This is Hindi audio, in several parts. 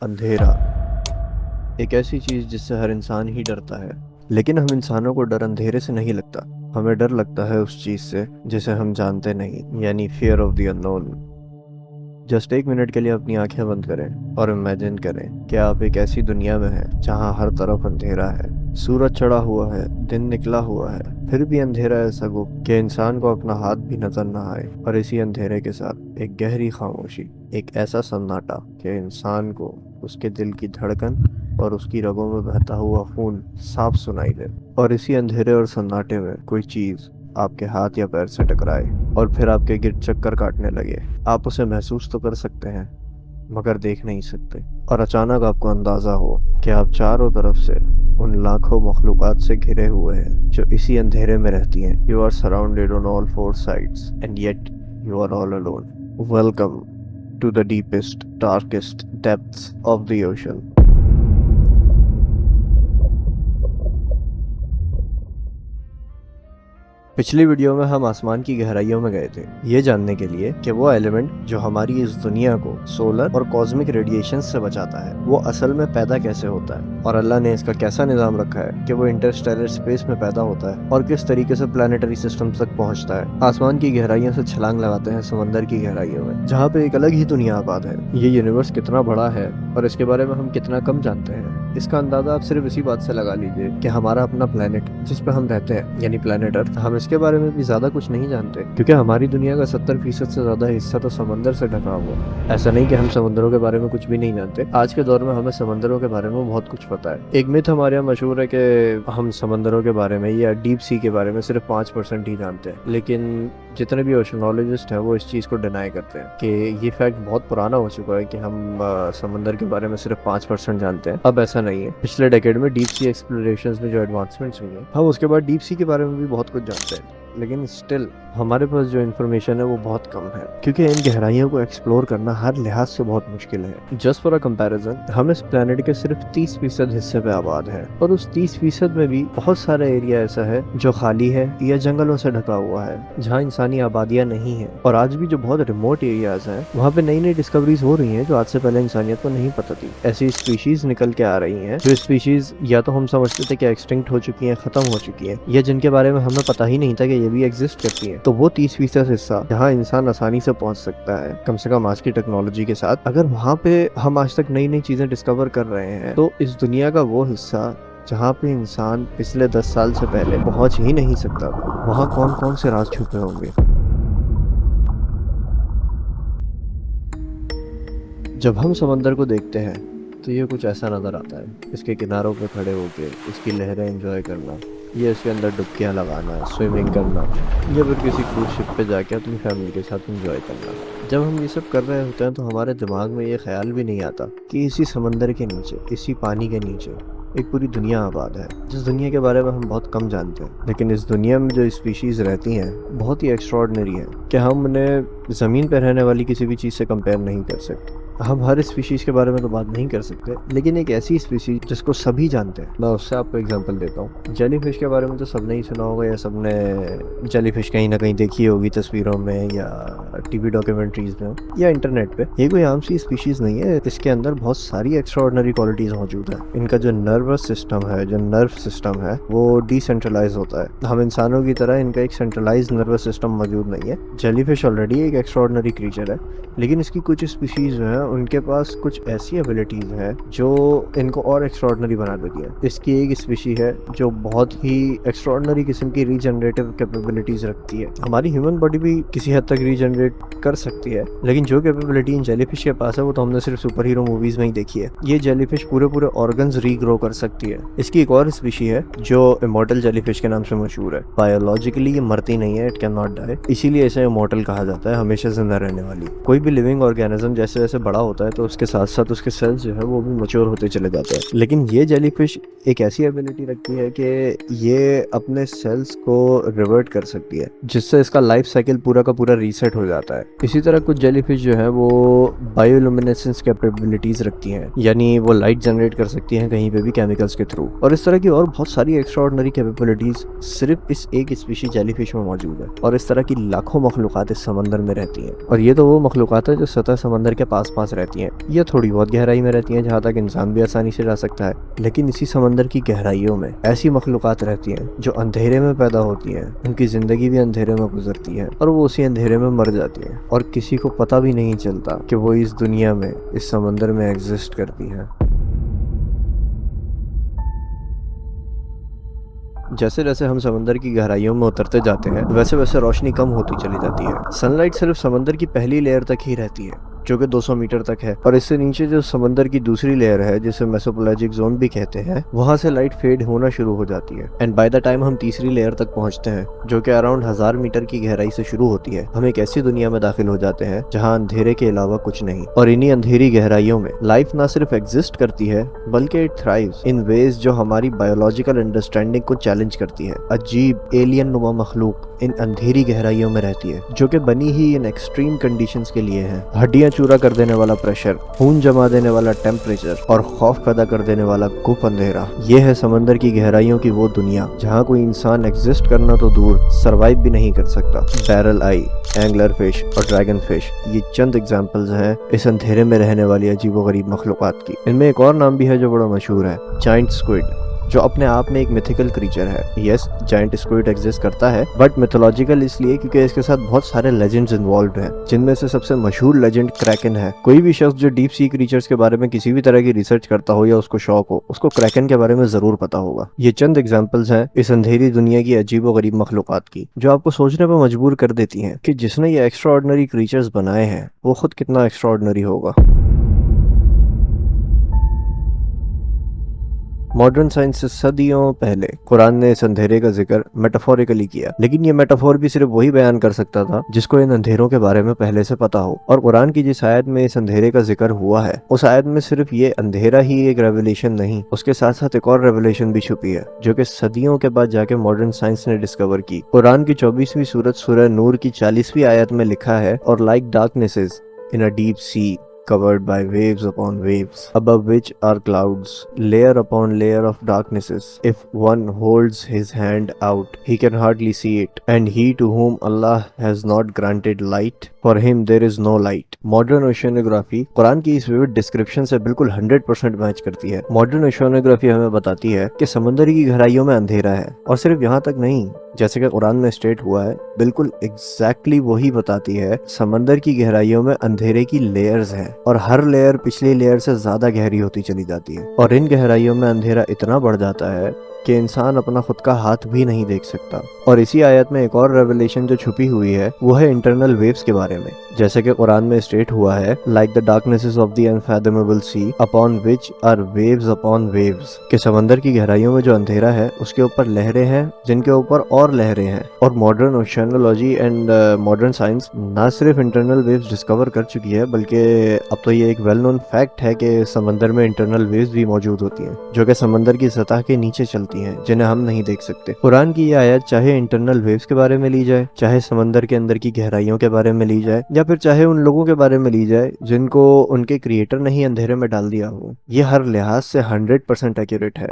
अंधेरा एक ऐसी चीज जिससे हर इंसान ही डरता है। लेकिन हम इंसानों को डर अंधेरे से नहीं लगता। हमें डर लगता है उस चीज से जिसे हम जानते नहीं, यानी fear of the unknown. Just एक मिनट के लिए अपनी आंखें बंद करें और इमेजिन करें कि आप एक ऐसी दुनिया में हैं जहां हर तरफ अंधेरा है। सूरज चढ़ा हुआ है, दिन निकला हुआ है, फिर भी अंधेरा ऐसा गुप्त कि इंसान को अपना हाथ भी नजर ना आए। और इसी अंधेरे के साथ एक गहरी खामोशी, एक ऐसा सन्नाटा कि इंसान को उसके दिल की धड़कन और उसकी रगों में बहता हुआ खून साफ सुनाई दे। और इसी अंधेरे और सन्नाटे में कोई चीज आपके हाथ या पैर से टकराए और फिर आपके गिर चक्कर काटने लगे। आप उसे महसूस तो कर सकते हैं मगर देख नहीं सकते। और अचानक आपको अंदाजा हो कि आप चारों तरफ से उन लाखों मखलूक़ात से घिरे हुए हैं जो इसी अंधेरे में रहती हैं। You are surrounded on all four sides and yet you are all alone. Welcome to the deepest darkest depths of the ocean. पिछली वीडियो में हम आसमान की गहराइयों में गए थे, ये जानने के लिए कि वो एलिमेंट जो हमारी इस दुनिया को सोलर और कॉस्मिक रेडिएशन से बचाता है वो असल में पैदा कैसे होता है, और अल्लाह ने इसका कैसा निज़ाम रखा है कि वो इंटरस्टेलर स्पेस में पैदा होता है और किस तरीके से प्लानिटरी सिस्टम तक पहुंचता है। आसमान की गहराइयों से छलांग लगाते हैं समंदर की गहराइयों में, जहाँ पे एक अलग ही दुनिया आबाद है। ये यूनिवर्स कितना बड़ा है और इसके बारे में हम कितना कम जानते हैं, इसका अंदाजा आप सिर्फ इसी बात से लगा लीजिए कि हमारा अपना प्लेनेट जिस पे हम रहते हैं यानी प्लेनेट अर्थ, हम इसके बारे में भी ज्यादा कुछ नहीं जानते क्योंकि हमारी दुनिया का 70% से ज्यादा हिस्सा तो समंदर से ढका हुआ है। ऐसा नहीं कि हम समंदरों के बारे में कुछ भी नहीं जानते, आज के दौर में हमें समंदरों के बारे में बहुत कुछ पता है। एक मिथ हमारे यहाँ मशहूर है कि हम समंदरों के बारे में या डीप सी के बारे में सिर्फ 5% ही जानते हैं, लेकिन जितने भी ओशनोलॉजिस्ट हैं वो इस चीज़ को डिनाई करते हैं कि ये फैक्ट बहुत पुराना हो चुका है कि हम समंदर के बारे में सिर्फ 5% जानते हैं। अब ऐसा नहीं है। पिछले डेकेड में डीप सी एक्सप्लोरेशंस में जो एडवांसमेंट्स हुई हैं, हम उसके बाद डीप सी के बारे में भी बहुत कुछ जानते हैं, लेकिन स्टिल हमारे पास जो इन्फॉर्मेशन है वो बहुत कम है क्योंकि इन गहराइयों को एक्सप्लोर करना हर लिहाज से बहुत मुश्किल है। जस्ट फॉर अ कंपैरिजन, हम इस प्लेनेट के सिर्फ 30% हिस्से पे आबाद है और उस 30% में भी बहुत सारा एरिया ऐसा है जो खाली है या जंगलों से ढका हुआ है, जहाँ इंसानी आबादियाँ नहीं है। और आज भी जो बहुत रिमोट एरियाज हैं वहाँ पे नई नई डिस्कवरीज हो रही हैं जो आज से पहले इंसानियत को नहीं पता थी। ऐसी स्पीशीज निकल के आ रही हैं जो स्पीशीज या तो हम समझते थे कि एक्सटिंक्ट हो चुकी हैं, खत्म हो चुकी हैं, या जिनके बारे में हमें पता ही नहीं था कि ये भी एग्जिस्ट करती हैं। तो वो 30% हिस्सा जहाँ इंसान आसानी से पहुंच सकता है कम से कम आज की टेक्नोलॉजी के साथ, अगर वहाँ पे हम आज तक नई नई चीजें डिस्कवर कर रहे हैं तो इस दुनिया का वो हिस्सा जहाँ पे इंसान पिछले 10 साल से पहले पहुंच ही नहीं सकता था, वहाँ कौन कौन से राज छुपे होंगे। जब हम समंदर को देखते हैं तो ये कुछ ऐसा नज़र आता है। इसके किनारों पे खड़े होकर इसकी लहरें एंजॉय करना, ये इसके अंदर डुबकियाँ लगाना, स्विमिंग करना, या फिर किसी क्रूज शिप पे जाके अपनी फैमिली के साथ एंजॉय करना। जब हम ये सब कर रहे होते हैं तो हमारे दिमाग में ये ख्याल भी नहीं आता कि इसी समंदर के नीचे, इसी पानी के नीचे एक पूरी दुनिया आबाद है जिस दुनिया के बारे में हम बहुत कम जानते हैं। लेकिन इस दुनिया में जो स्पीशीज़ रहती हैं बहुत ही एक्स्ट्रॉर्डनरी है कि हम उन्हें ज़मीन पर रहने वाली किसी भी चीज़ से कंपेयर नहीं कर सकते। हम हर स्पीशीज़ के बारे में तो बात नहीं कर सकते, लेकिन एक ऐसी स्पीशीज़ जिसको सभी जानते हैं, मैं उससे आपको एग्जांपल देता हूँ। जेलीफिश के बारे में तो सबने ही सुना होगा या सबने जेलीफिश कहीं ना कहीं देखी होगी तस्वीरों में या टीवी डॉक्यूमेंट्रीज में या इंटरनेट पे। ये कोई आम सी स्पीशीज़ नहीं है, इसके अंदर बहुत सारी एक्स्ट्रॉर्डनरी क्वालिटीज़ मौजूद है। इनका जो नर्वस सिस्टम है, जो नर्व सिस्टम है, वो डिसेंट्रलाइज होता है। हम इंसानों की तरह इनका एक सेंट्रलाइज नर्वस सिस्टम मौजूद नहीं है। जेलीफिश ऑलरेडी एक एक्स्ट्रॉर्डनरी क्रीचर है, लेकिन इसकी कुछ स्पीशीज़ जो है उनके पास कुछ ऐसी एबिलिटीज़ हैं जो इनको और एक्स्ट्रॉर्डनरी बना देती है। इसकी एक स्पीशी है जो बहुत ही एक्स्ट्रॉर्डनरी किस्म की रीजनरेटिव कैपेबिलिटीज़ रखती है। हमारी ह्यूमन बॉडी भी किसी हद तक रीजनरेट कर सकती है, लेकिन जो कैपेबिलिटी इन जेलीफिश के पास है वो तो हमने सिर्फ सुपर हीरो मूवीज़ में ही देखी है। ये जेलीफिश पूरे पूरे ऑर्गन्स रीग्रो कर सकती है। इसकी एक और स्पीशी है जो इमॉर्टल जेलीफिश के नाम से मशहूर है। बायोलॉजिकली ये मरती नहीं है, इट कैन नॉट डाई, इसीलिए इसे इमॉर्टल कहा जाता है, हमेशा जिंदा रहने वाली। कोई भी लिविंग ऑर्गेनिज्म जैसे जैसे बड़ा होता है तो उसके साथ साथ उसके सेल्स जो है वो भी मैच्योर होते चले जाते हैं। लेकिन ये जेलीफिश एक ऐसी एबिलिटी रखती है कि ये अपने सेल्स को रिवर्ट कर सकती है, जिससे इसका लाइफ साइकिल पूरा का पूरा रीसेट हो जाता है। इसी तरह कुछ जेलीफिश जो है वो बायोलुमिनेसेंस कैपेबिलिटीज रखती हैं, यानी वो लाइट जनरेट कर सकती हैं कहीं पे भी केमिकल्स के थ्रू। और इस तरह की और बहुत सारी एक्स्ट्राऑर्डिनरी कैपेबिलिटीज सिर्फ इस एक स्पीशी जेलीफिश में मौजूद है। और इस तरह की लाखों मखलूकात इस समंदर में रहती हैं, और ये तो वो मखलूकात है जो सतह समंदर के पास आसपास रहती हैं। ये थोड़ी बहुत गहराई में रहती हैं जहाँ तक इंसान भी आसानी से जा सकता है, लेकिन इसी समंदर की गहराइयों में ऐसी मखलूकात रहती हैं जो अंधेरे में पैदा होती हैं। उनकी जिंदगी भी अंधेरे में गुजरती है और वो उसी अंधेरे में मर जाती है और किसी को पता भी नहीं चलता कि वो इस दुनिया में, इस समंदर में एग्जिस्ट करती हैं। जैसे जैसे हम समंदर की गहराइयों में उतरते जाते हैं वैसे वैसे रोशनी कम होती चली जाती है। सनलाइट सिर्फ समंदर की पहली लेयर तक ही रहती है जो कि 200 मीटर तक है, और इससे नीचे जो समंदर की दूसरी लेयर है जिसे मेसोपोलॉजिक जोन भी कहते हैं, वहां से लाइट फेड होना शुरू हो जाती है। एंड बाय द टाइम हम तीसरी लेयर तक पहुंचते हैं जो कि अराउंड 1000 मीटर की गहराई से शुरू होती है, हम एक ऐसी दुनिया में दाखिल हो जाते हैं जहां अंधेरे के अलावा कुछ नहीं। और इन्हीं अंधेरी गहराइयों में लाइफ ना सिर्फ एग्जिस्ट करती है बल्कि इट थ्राइव्स इन वेज जो हमारी बायोलॉजिकल अंडरस्टैंडिंग को चैलेंज करती है। अजीब एलियन नुमा मखलूक इन अंधेरी गहराइयों में रहती है जो कि बनी ही इन एक्सट्रीम कंडीशंस के लिए है। हड्डियां चूरा कर देने वाला प्रेशर, खून जमा देने वाला टेम्परेचर और खौफ पैदा कर देने वाला गुप अंधेरा। ये है समंदर की गहराइयों की वो दुनिया जहाँ कोई इंसान एग्जिस्ट करना तो दूर, सरवाइव भी नहीं कर सकता। बैरल आई, एंगलर फिश और ड्रैगन फिश ये चंद एग्जाम्पल्स हैं इस अंधेरे में रहने वाली अजीबोगरीब मखलूकात की। इनमें एक और नाम भी है जो बड़ा मशहूर है, जायंट स्क्विड, जो अपने आप में एक मिथिकल क्रीचर है। यस, जायंट स्क्विड एग्जिस्ट करता है बट मिथोलॉजिकल इसलिए क्योंकि इसके साथ बहुत सारे लेजेंड्स इन्वॉल्व हैं, जिनमें से सबसे मशहूर लेजेंड क्रैकन है। कोई भी शख्स जो डीप सी क्रीचर्स के बारे में किसी भी तरह की रिसर्च करता हो या उसको शौक हो, उसको क्रैकन के बारे में जरूर पता होगा। ये चंद एग्जाम्पल्स हैं इस अंधेरी दुनिया की अजीबोगरीब मखलूकात की, जो आपको सोचने पर मजबूर कर देती हैं कि जिसने ये एक्स्ट्रा ऑर्डिनरी क्रीचर्स बनाए हैं वो खुद कितना एक्स्ट्रा ऑर्डिनरी होगा। मॉडर्न साइंस से सदियों पहले कुरान ने इस अंधेरे का जिक्र मेटाफोरिकली किया, लेकिन ये मेटाफोर भी सिर्फ वही बयान कर सकता था जिसको इन अंधेरों के बारे में पहले से पता हो। और कुरान की जिस आयत में इस अंधेरे का जिक्र हुआ है, उस आयत में सिर्फ ये अंधेरा ही एक रेवलेशन नहीं, उसके साथ साथ एक और रेवलेशन भी छुपी है जो कि सदियों के बाद जाके मॉडर्न साइंस ने डिस्कवर की। कुरान की 24वीं सूरत सूरह नूर की 40वीं आयत में लिखा है, और like डार्कनेसेस in a deep sea covered by waves upon waves, above which are clouds, layer upon layer of darknesses. If one holds his hand out, he can hardly see it. And he to whom Allah has not granted light, for him there is no light. Modern oceanography Quran की इस विविड डिस्क्रिप्शन से बिल्कुल 100% मैच करती है। मॉडर्न ओशियानोग्राफी हमें बताती है कि समुद्र की गहराइयों में अंधेरा है, और सिर्फ यहाँ तक नहीं, जैसे कि कुरान में स्टेट हुआ है, बिल्कुल एग्जैक्टली वही बताती है। समंदर की गहराइयों में अंधेरे की लेयर्स हैं और हर लेयर पिछली लेयर से ज्यादा गहरी होती चली जाती है, और इन गहराइयों में अंधेरा इतना बढ़ जाता है कि इंसान अपना खुद का हाथ भी नहीं देख सकता। और इसी आयत में एक और रेवलेशन जो छुपी हुई है वो है इंटरनल वेव्स के बारे में। जैसे कि कुरान में स्टेट हुआ है, like the darknesses of the unfathomable sea upon which are waves upon waves, कि समंदर की गहराइयों में जो अंधेरा है उसके ऊपर लहरें हैं जिनके ऊपर और लहरें हैं। और मॉडर्न ओशियानोलॉजी एंड मॉडर्न साइंस ना सिर्फ इंटरनल वेव्स डिस्कवर कर चुकी है, बल्कि अब तो ये एक वेल नोन फैक्ट है कि समंदर में इंटरनल वेव्स भी मौजूद होती हैं जो कि समंदर की सतह के नीचे चलती हैं, जिन्हें हम नहीं देख सकते। कुरान की ये आयत चाहे इंटरनल वेव्स के बारे में ली जाए, चाहे समंदर के अंदर की गहराइयों के बारे में ली जाए, या फिर चाहे उन लोगों के बारे में ली जाए जिनको उनके क्रिएटर ने ही अंधेरे में डाल दिया हो, ये हर लिहाज से 100% एक्यूरेट है।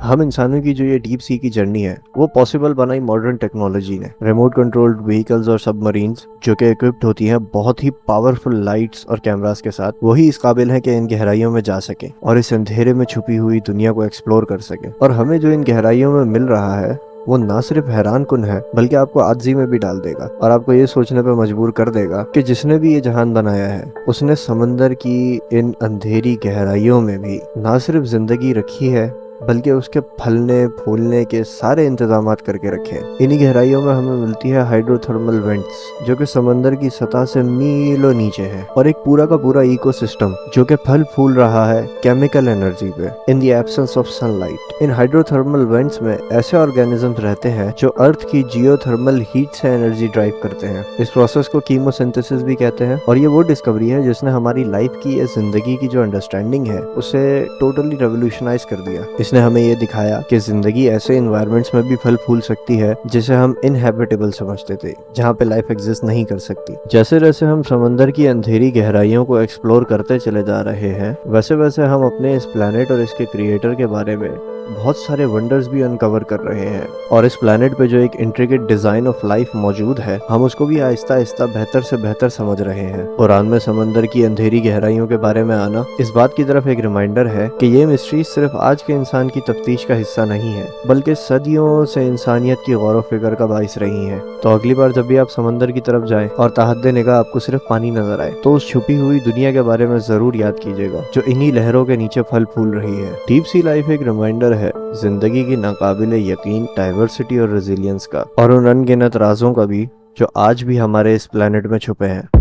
हम इंसानों की जो ये डीप सी की जर्नी है वो पॉसिबल बनाई मॉडर्न टेक्नोलॉजी ने। रिमोट कंट्रोल्ड व्हीकल्स और सबमरीन्स जो कि इक्विप्ड होती हैं बहुत ही पावरफुल लाइट्स और कैमरास के साथ, वही इस काबिल हैं कि इन गहराइयों में जा सके और इस अंधेरे में छुपी हुई दुनिया को एक्सप्लोर कर सके। और हमें जो इन गहराइयों में मिल रहा है वो ना सिर्फ हैरान कुन है बल्कि आपको आजी में भी डाल देगा और आपको ये सोचने पर मजबूर कर देगा कि जिसने भी ये जहान बनाया है उसने समंदर की इन अंधेरी गहराइयों में भी ना सिर्फ जिंदगी रखी है बल्कि उसके फलने फूलने के सारे इंतजाम करके रखे हैं। इन्हीं गहराइयों में हमें मिलती है हाइड्रोथर्मल वेंट्स जो कि समंदर की सतह से मीलों नीचे है, और एक पूरा का पूरा इकोसिस्टम जो कि फल फूल रहा है केमिकल एनर्जी पे in the absence of sunlight. In hydrothermal vents में ऐसे ऑर्गेनिजम्स रहते हैं जो अर्थ की जियोथर्मल हीट से एनर्जी ड्राइव करते हैं। इस प्रोसेस को कीमोसिंथेसिस भी कहते हैं, और ये वो डिस्कवरी है जिसने हमारी लाइफ की या जिंदगी की जो अंडरस्टैंडिंग है उसे टोटली रेवोल्यूशनाइज कर दिया। इसने हमें ये दिखाया कि जिंदगी ऐसे इन्वायरमेंट्स में भी फल फूल सकती है जिसे हम इनहैबिटेबल समझते थे, जहाँ पे लाइफ एग्जिस्ट नहीं कर सकती। जैसे जैसे हम समंदर की अंधेरी गहराइयों को एक्सप्लोर करते चले जा रहे हैं, वैसे वैसे हम अपने इस प्लेनेट और इसके क्रिएटर के बारे में बहुत सारे वंडर्स भी अनकवर कर रहे हैं, और इस प्लेनेट पे जो एक इंट्रिकेट डिजाइन ऑफ लाइफ मौजूद है, हम उसको भी आहिस्ता आहिस्ता बेहतर से बेहतर समझ रहे हैं। कुरान में समंदर की अंधेरी गहराइयों के बारे में आना इस बात की तरफ एक रिमाइंडर है कि ये मिस्ट्री सिर्फ आज के इंसान की तफ्तीश का हिस्सा नहीं है, बल्कि सदियों से इंसानियत की गौर व फिक्र का बाइस रही है। तो अगली बार जब भी आप समंदर की तरफ जाएं और ताहद्दे निगाह आपको सिर्फ पानी नजर आए, तो उस छुपी हुई दुनिया के बारे में जरूर याद कीजिएगा जो इन्हीं लहरों के नीचे फल फूल रही है। डीप सी लाइफ एक रिमाइंडर है जिंदगी की नाकाबिले यकीन डाइवर्सिटी और रेजिलियंस का, और उन अनगिनत राजों का भी जो आज भी हमारे इस प्लेनेट में छुपे हैं।